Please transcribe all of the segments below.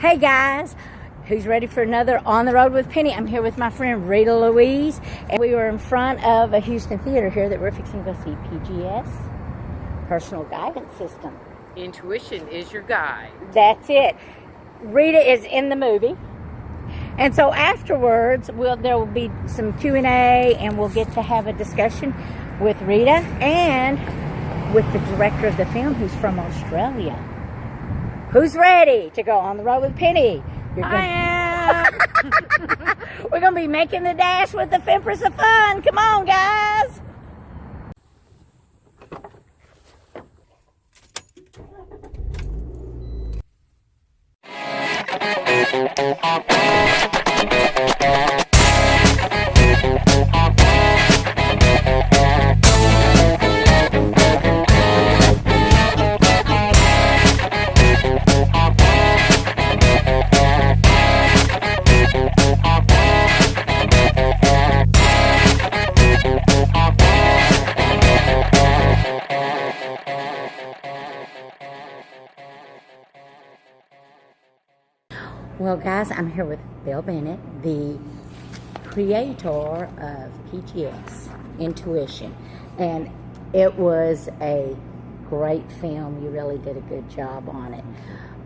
Hey guys, who's ready for another On the Road with Penny? I'm here with my friend Rita Louise, and we were in front of a Houston theater here that we're fixing to go see PGS, Personal Guidance System. Intuition is your guide. That's it. Rita is in the movie, and so afterwards there will be some Q&A, and we'll get to have a discussion with Rita and with the director of the film, who's from Australia. Who's ready to go on the road with Penny? I am. We're going to be making the dash with the Empress of Fun. Come on, guys. Well, guys, I'm here with Bill Bennett, the creator of PGS, Intuition. And it was a great film. You really did a good job on it.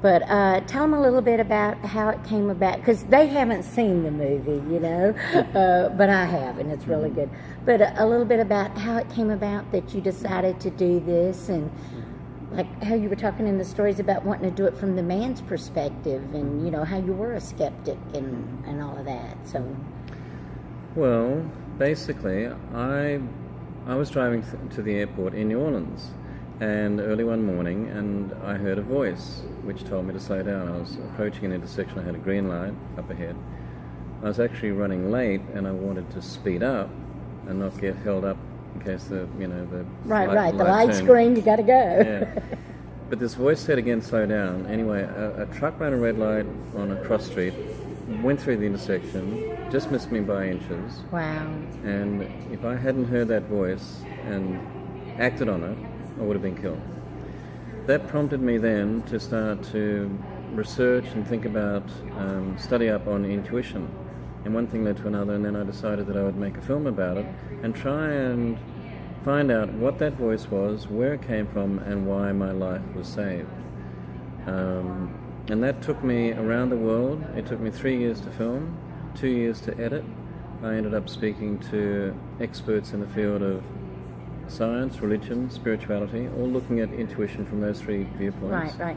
But tell them a little bit about how it came about, because they haven't seen the movie, you know, but I have, and it's really good. But a little bit about how it came about that you decided to do this, and like how you were talking in the stories about wanting to do it from the man's perspective, and you know how you were a skeptic and all of that. So, well, basically, I was driving to the airport in New Orleans, and early one morning, and I heard a voice which told me to slow down. I was approaching an intersection. I had a green light up ahead. I was actually running late, and I wanted to speed up and not get held up in case the right, the light's green, you got to go. Yeah. But this voice said again, slow down. Anyway, a truck ran a red light on a cross street, went through the intersection, just missed me by inches. Wow. And if I hadn't heard that voice and acted on it, I would have been killed. That prompted me then to start to research and think about, study up on intuition. And one thing led to another, and then I decided that I would make a film about it and try and find out what that voice was, where it came from, and why my life was saved. And that took me around the world. It took me 3 years to film, 2 years to edit. I ended up speaking to experts in the field of science, religion, spirituality, all looking at intuition from those three viewpoints. Right.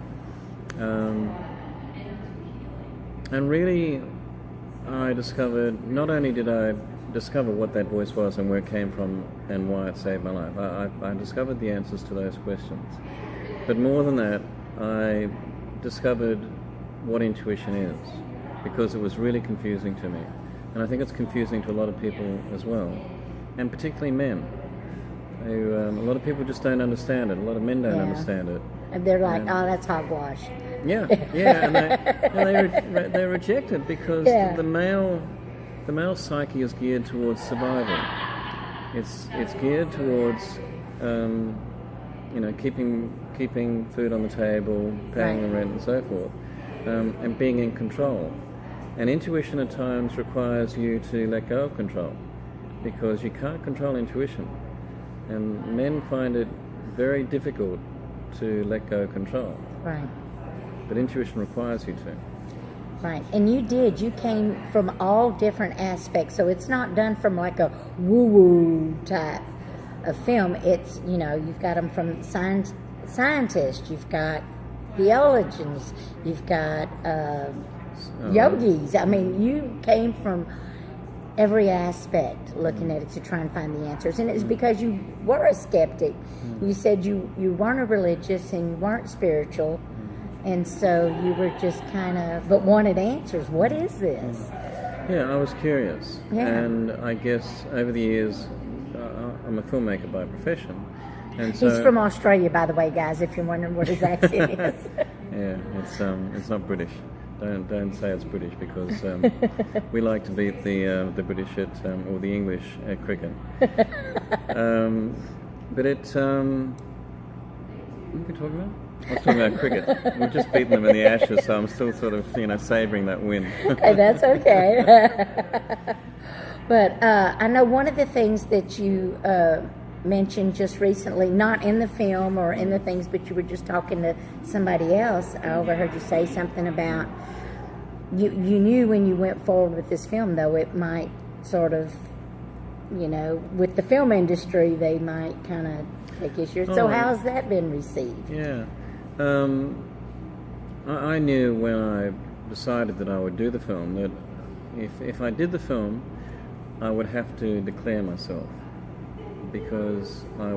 And really, I discovered, not only did I discover what that voice was and where it came from and why it saved my life, I discovered the answers to those questions. But more than that, I discovered what intuition is, because it was really confusing to me. And I think it's confusing to a lot of people as well, and particularly men. Who, a lot of people just don't understand it. A lot of men don't understand it. And they're like, oh, that's hogwash. Yeah, and they reject it because the male psyche is geared towards survival. It's geared towards keeping food on the table, paying the rent, and so forth, and being in control. And intuition at times requires you to let go of control, because you can't control intuition, and men find it very difficult to let go of control. Right. But intuition requires you to. Right, and you came from all different aspects, so it's not done from like a woo-woo type of film. It's, you know, you've got them from scientists, you've got theologians, you've got yogis. I mean, you came from every aspect looking at it to try and find the answers, and it's because you were a skeptic. You said you weren't religious and you weren't spiritual, and so you were just kind of, but wanted answers. What is this? Yeah, I was curious. Yeah. And I guess over the years, I'm a filmmaker by profession. And so, he's from Australia, by the way, guys, if you're wondering what his accent is. Yeah, it's not British. Don't say it's British, because we like to beat the British at, or the English at cricket. But it, what are we talking about? I was talking about cricket. We've just beaten them in the Ashes, so I'm still sort of, savouring that win. Okay, that's okay. But I know one of the things that you mentioned just recently, not in the film or in the things, but you were just talking to somebody else. I overheard you say something about you knew when you went forward with this film, though, it might sort of, with the film industry, they might kind of take issue. So how's that been received? Yeah. I knew when I decided that I would do the film that if I did the film, I would have to declare myself, because I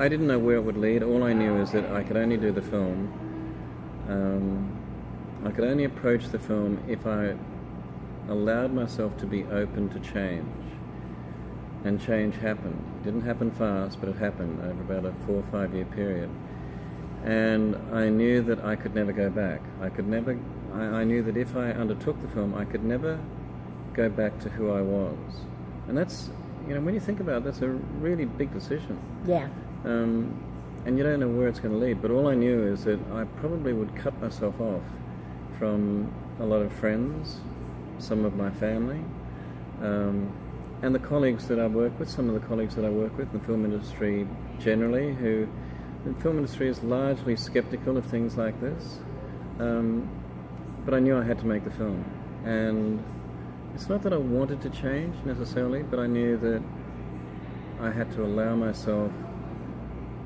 didn't know where it would lead. All I knew is that I could only do the film. I could only approach the film if I allowed myself to be open to change. And change happened. It didn't happen fast, but it happened over about a 4 or 5 year period. And I knew that I could never go back. I knew that if I undertook the film, I could never go back to who I was. And that's, when you think about it, that's a really big decision. Yeah. And you don't know where it's going to lead. But all I knew is that I probably would cut myself off from a lot of friends, some of my family, and the colleagues that I work with, some of the colleagues that I work with in the film industry generally, who the film industry is largely skeptical of things like this. But I knew I had to make the film. And it's not that I wanted to change necessarily, but I knew that I had to allow myself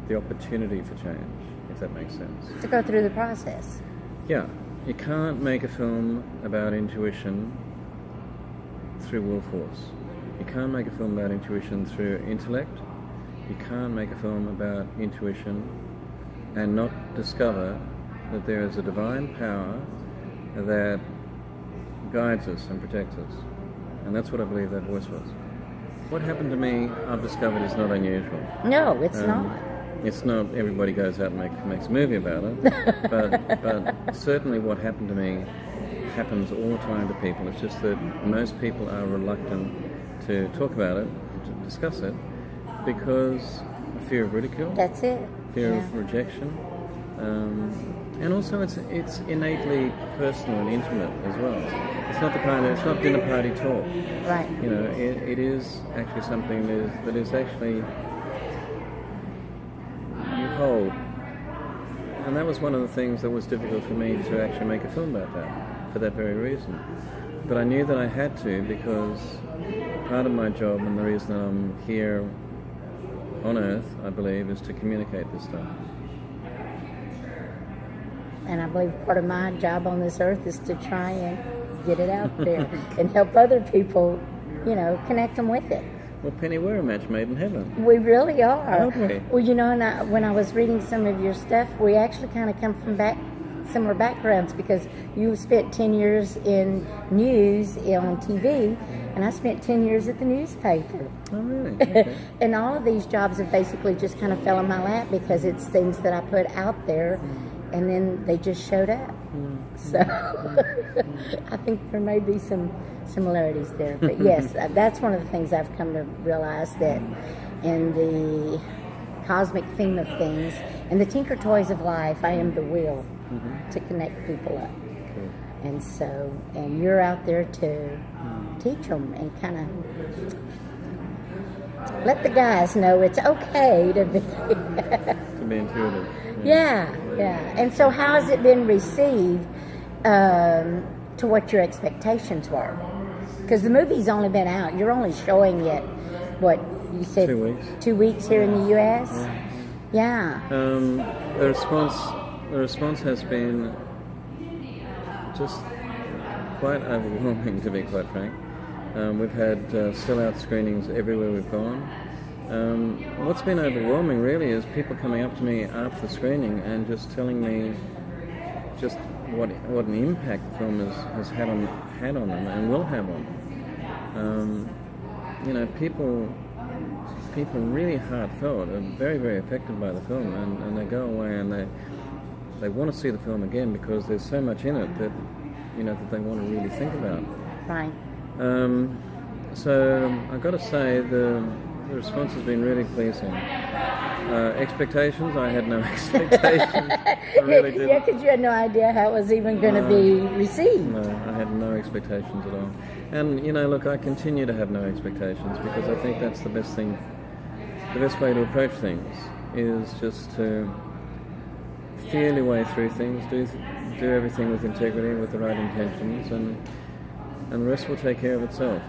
the opportunity for change, if that makes sense. To go through the process. Yeah. You can't make a film about intuition through will force. You can't make a film about intuition through intellect. You can't make a film about intuition and not discover that there is a divine power that guides us and protects us. And that's what I believe that voice was. What happened to me, I've discovered, is not unusual. No, it's not. It's not everybody goes out and makes a movie about it, but certainly what happened to me happens all the time to people. It's just that most people are reluctant to talk about it, to discuss it, because of fear of ridicule. That's it. Fear of rejection, and also it's innately personal and intimate as well. It's not it's not dinner party talk. Right. It is actually something that is actually you hold. And that was one of the things that was difficult for me to actually make a film about that, for that very reason. But I knew that I had to, because part of my job and the reason that I'm here on Earth, I believe, is to communicate this stuff. And I believe part of my job on this earth is to try and get it out there and help other people, connect them with it. Well, Penny, we're a match made in heaven. We really are. Aren't we? Well, and when I was reading some of your stuff, we actually kind of come from similar backgrounds, because you spent 10 years in news on TV, and I spent 10 years at the newspaper. Oh, really? Okay. And all of these jobs have basically just kind of fell in my lap, because it's things that I put out there, and then they just showed up. So I think there may be some similarities there. But yes, that's one of the things I've come to realize, that in the cosmic theme of things, in the Tinker Toys of life, I am the wheel to connect people up. Cool. And you're out there to teach them and kind of let the guys know it's okay to be To be intuitive. Yeah. And so how has it been received to what your expectations were? Because the movie's only been out. You're only showing it, what, you said? 2 weeks. 2 weeks here in the U.S.? Yeah. The response has been just quite overwhelming, to be quite frank. We've had sellout screenings everywhere we've gone. What's been overwhelming really is people coming up to me after the screening and just telling me just what an impact the film has had on them and will have on them. People really heartfelt are very, very affected by the film, and they go away and they want to see the film again, because there's so much in it that that they want to really think about. Right. So I've got to say, The response has been really pleasing. Expectations? I had no expectations. I really didn't. Yeah, because you had no idea how it was even going to be received. No, I had no expectations at all. And, look, I continue to have no expectations because I think that's the best thing, the best way to approach things is just to feel your way through things, do everything with integrity, with the right intentions, and the rest will take care of itself.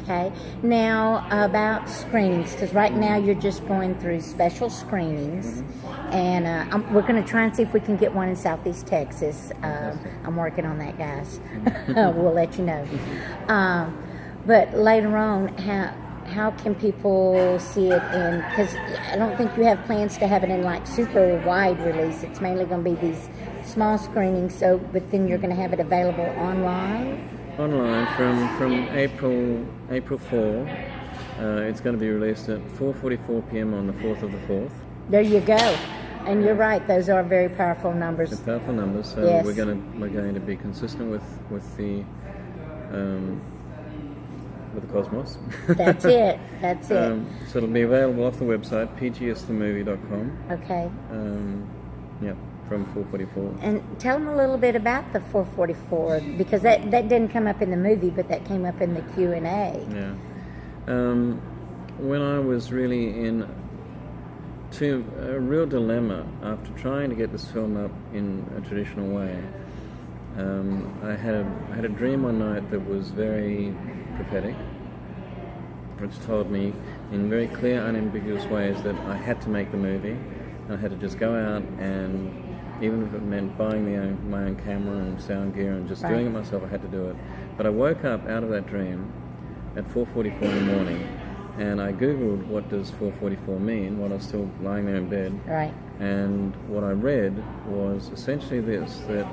Okay. Now, about screenings, because right now you're just going through special screenings, and we're going to try and see if we can get one in Southeast Texas. I'm working on that, guys. We'll let you know. But later on, how can people see it in, because I don't think you have plans to have it in like super wide release. It's mainly going to be these small screenings, but then you're going to have it available online? Online from April 4. It's going to be released at 4:44 p.m. on the 4th of the 4th. There you go. And you're right; those are very powerful numbers. They're powerful numbers. So yes. we're going to be consistent with the cosmos. That's it. That's it. So it'll be available off the website pgsthemovie.com. Okay. From 4:44. And tell them a little bit about the 4:44, because that didn't come up in the movie, but that came up in the Q&A. Yeah. When I was really in a real dilemma after trying to get this film up in a traditional way, I had a dream one night that was very prophetic, which told me in very clear, unambiguous ways that I had to make the movie. I had to just go out, and even if it meant buying my own camera and sound gear and just doing it myself, I had to do it. But I woke up out of that dream at 4:44 in the morning, and I Googled what does 4:44 mean while I was still lying there in bed. Right. And what I read was essentially this, that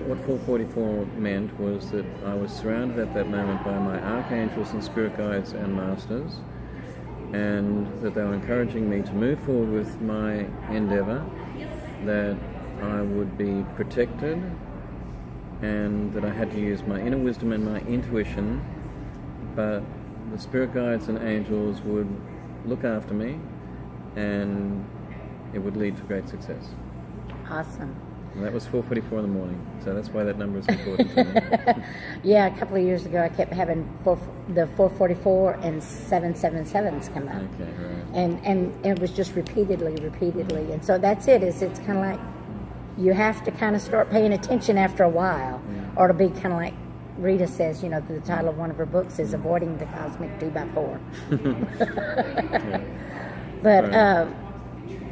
what 4:44 meant was that I was surrounded at that moment by my archangels and spirit guides and masters, and that they were encouraging me to move forward with my endeavor, that I would be protected, and that I had to use my inner wisdom and my intuition, but the spirit guides and angels would look after me, and it would lead to great success. Awesome. And that was 4:44 in the morning, so that's why that number is important to me. Yeah, a couple of years ago I kept having the 4:44 and 777s come up. Okay, right. And it was just repeatedly, and so that's it. It's kind of like you have to kind of start paying attention after a while, or to be kind of like Rita says, the title of one of her books is Avoiding the Cosmic 2x4. But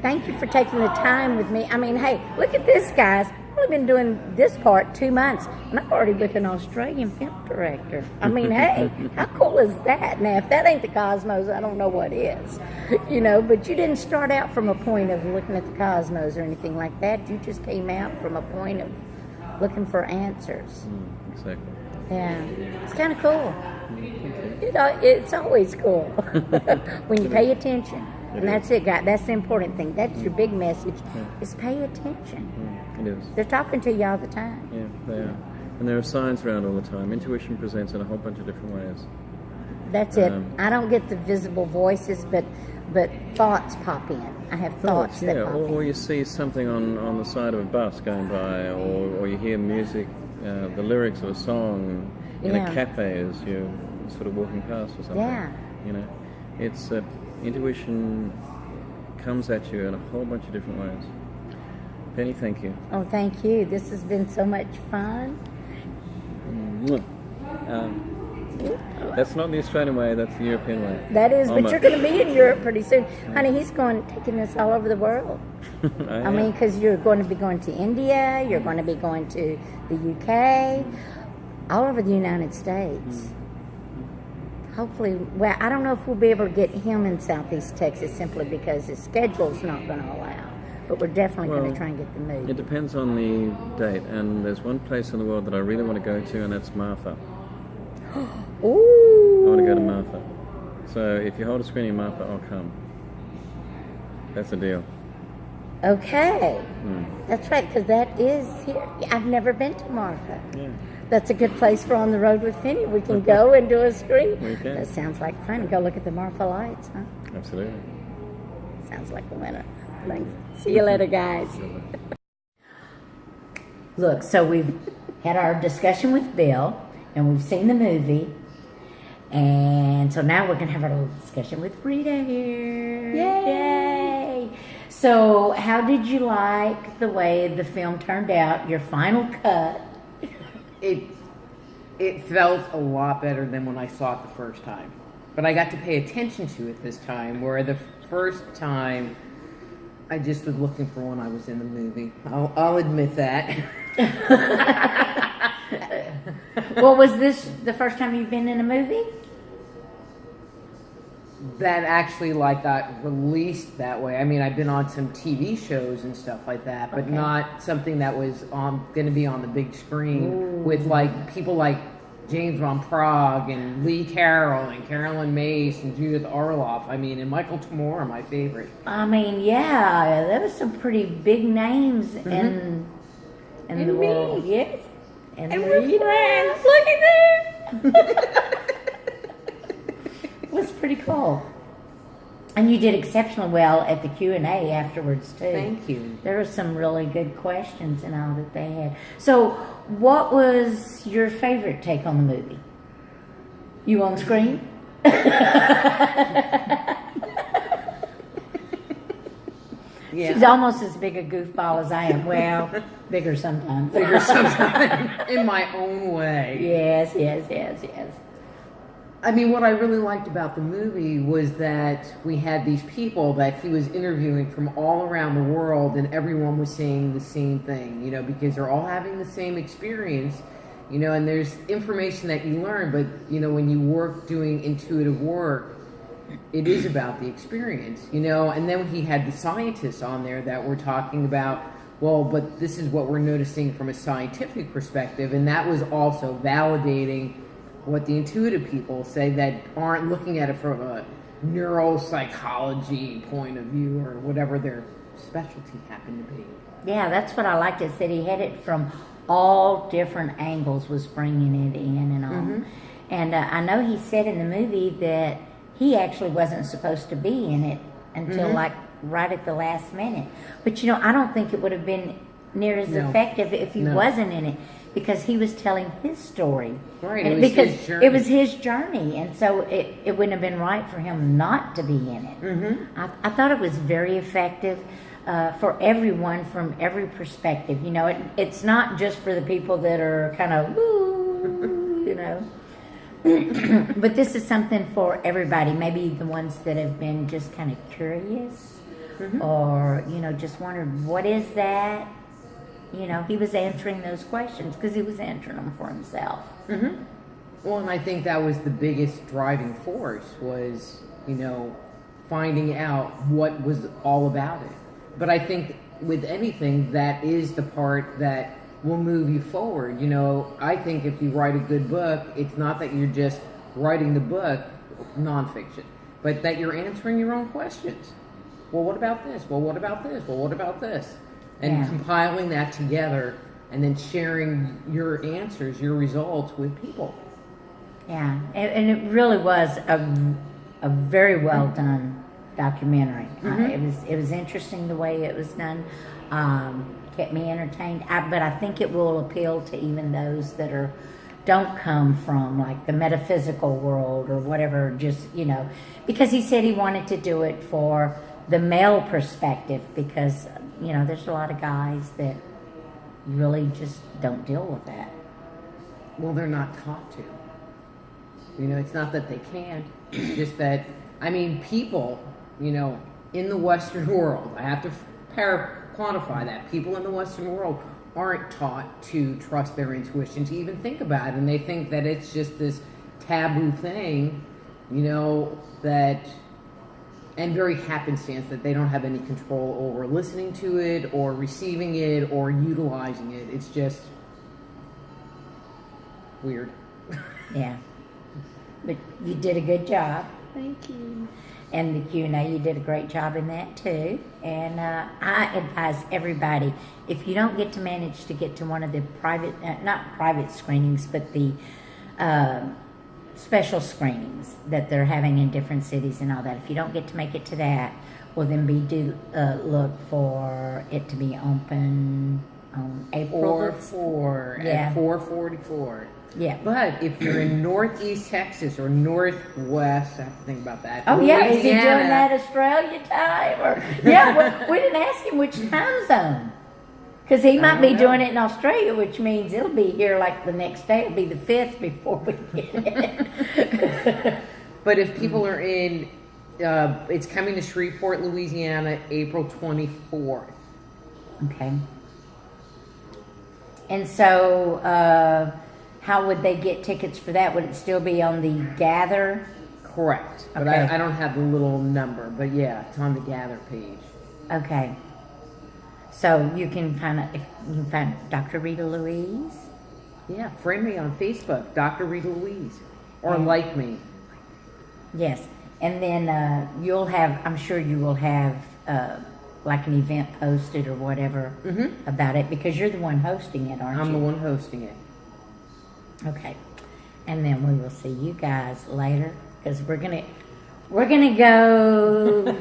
thank you for taking the time with me. I mean, hey, look at this, guys. I've only been doing this part 2 months, and I'm already with an Australian film director. I mean, hey, how cool is that? Now, if that ain't the cosmos, I don't know what is. But you didn't start out from a point of looking at the cosmos or anything like that. You just came out from a point of looking for answers. Exactly. Yeah, it's kind of cool. It's always cool when you pay attention. And that's it, guys. That's the important thing. That's your big message, is pay attention. It is. They're talking to you all the time. Yeah, they are. And there are signs around all the time. Intuition presents in a whole bunch of different ways. That's it. I don't get the visible voices, but thoughts pop in. I have thoughts that pop in. Or you see something on the side of a bus going by, or you hear music, the lyrics of a song in a cafe as you're sort of walking past or something. Yeah. It's intuition comes at you in a whole bunch of different ways. Penny, thank you. Oh, thank you. This has been so much fun. That's not the Australian way, that's the European way. That is, but you're going to be in Europe pretty soon. Honey, he's taking this all over the world. I mean, because you're going to be going to India, you're going to be going to the UK, all over the United States. Hopefully, well, I don't know if we'll be able to get him in Southeast Texas simply because his schedule's not going to allow. But we're definitely going to try and get the move. It depends on the date, and there's one place in the world that I really want to go to, and that's Marfa. Ooh! I want to go to Marfa. So if you hold a screening in Marfa, I'll come. That's the deal. Okay. That's right, because that is here. I've never been to Marfa. Yeah. that's a good place for On the Road with Penny. We can go and do a screen. We can. That sounds like fun. Go look at the Marfa lights, huh? Absolutely. Sounds like a winner. Thanks. See you later, guys. Look, so we've had our discussion with Bill, and we've seen the movie, and so now we're going to have our little discussion with Rita here. Yay! So, how did you like the way the film turned out, your final cut? It felt a lot better than when I saw it the first time. But I got to pay attention to it this time, where the first time I just was looking for when I was in the movie. I'll admit that. Well, was this the first time you've been in a movie? That actually got released that way. I mean, I've been on some TV shows and stuff like that, but not something that was going to be on the big screen with people like James Von Prague and Lee Carroll and Carolyn Mace and Judith Orloff. I mean, and Michael Tamora, my favorite. I mean, yeah, there was some pretty big names in the world. Yes. And we're friends. Look at that. It was pretty cool. And you did exceptionally well at the Q&A afterwards, too. Thank you. There were some really good questions and all that they had. So, what was your favorite take on the movie? You on screen? Yeah. She's almost as big a goofball as I am. Well, bigger sometimes. Bigger sometimes. In my own way. Yes. I mean, what I really liked about the movie was that we had these people that he was interviewing from all around the world, and everyone was saying the same thing, because they're all having the same experience, and there's information that you learn, but, when you work doing intuitive work, it is about the experience, and then he had the scientists on there that were talking about, well, but this is what we're noticing from a scientific perspective, and that was also validating what the intuitive people say that aren't looking at it from a neuropsychology point of view or whatever their specialty happened to be. Yeah, that's what I liked, is that he had it from all different angles, was bringing it in and all. And I know he said in the movie that he actually wasn't supposed to be in it until right at the last minute. But I don't think it would have been near as effective if he wasn't in it, because he was telling his story. Right, and it was his journey, and so it wouldn't have been right for him not to be in it. I thought it was very effective for everyone from every perspective. It's not just for the people that are kind of, but this is something for everybody. Maybe the ones that have been just kind of curious, or, just wondered, what is that? He was answering those questions because he was answering them for himself. Well, and I think that was the biggest driving force was, finding out what was all about it. But I think with anything, that is the part that will move you forward. I think if you write a good book, it's not that you're just writing the book, nonfiction, but that you're answering your own questions. Well, what about this? Well, what about this? Well, what about this? And compiling that together and then sharing your answers, your results with people. Yeah, and it really was a very well done documentary. It was interesting the way it was done. Kept me entertained. But I think it will appeal to even those that don't come from like the metaphysical world or whatever. Just because he said he wanted to do it for the male perspective, because there's a lot of guys that really just don't deal with that. Well, they're not taught to. It's not that they can't. It's just that, people, in the Western world, I have to quantify that. People in the Western world aren't taught to trust their intuition, to even think about it. And they think that it's just this taboo thing, that... and very happenstance that they don't have any control over listening to it or receiving it or utilizing it. It's just weird. Yeah. But you did a good job. Thank you. and the Q&A. You did a great job in that too. And I advise everybody, if you don't get to manage to get to one of the private, not private screenings, but the special screenings that they're having in different cities and all that, if you don't get to make it to that, well then do look for it to be open on April 4 Yeah. at 4:44. Yeah. But if you're in Northeast Texas or Northwest, I have to think about that. Oh yeah, is he doing Louisiana, that Australia time? Or yeah, we didn't ask him which time zone, because he might be don't know. doing it in Australia, which means it'll be here like the next day. It'll be the 5th before we get it. But if people are in, it's coming to Shreveport, Louisiana, April 24th. Okay. And so, how would they get tickets for that? Would it still be on the Gather? Correct. But Okay. I don't have the little number. But yeah, it's on the Gather page. Okay. So you can find Dr. Rita Louise. Yeah, friend me on Facebook, Dr. Rita Louise. Or Yeah. like me. Yes, and then I'm sure you will have like an event posted or whatever about it, because you're the one hosting it, aren't you? I'm the one hosting it. Okay, and then we will see you guys later, because we're gonna go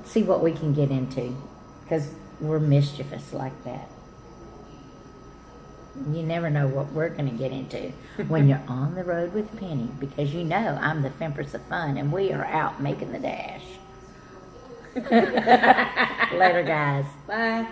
see what we can get into, because we're mischievous like that. You never know what we're going to get into when you're on the road with Penny, because you know I'm the Fempress of Fun, and we are out making the dash. Later, guys. Bye.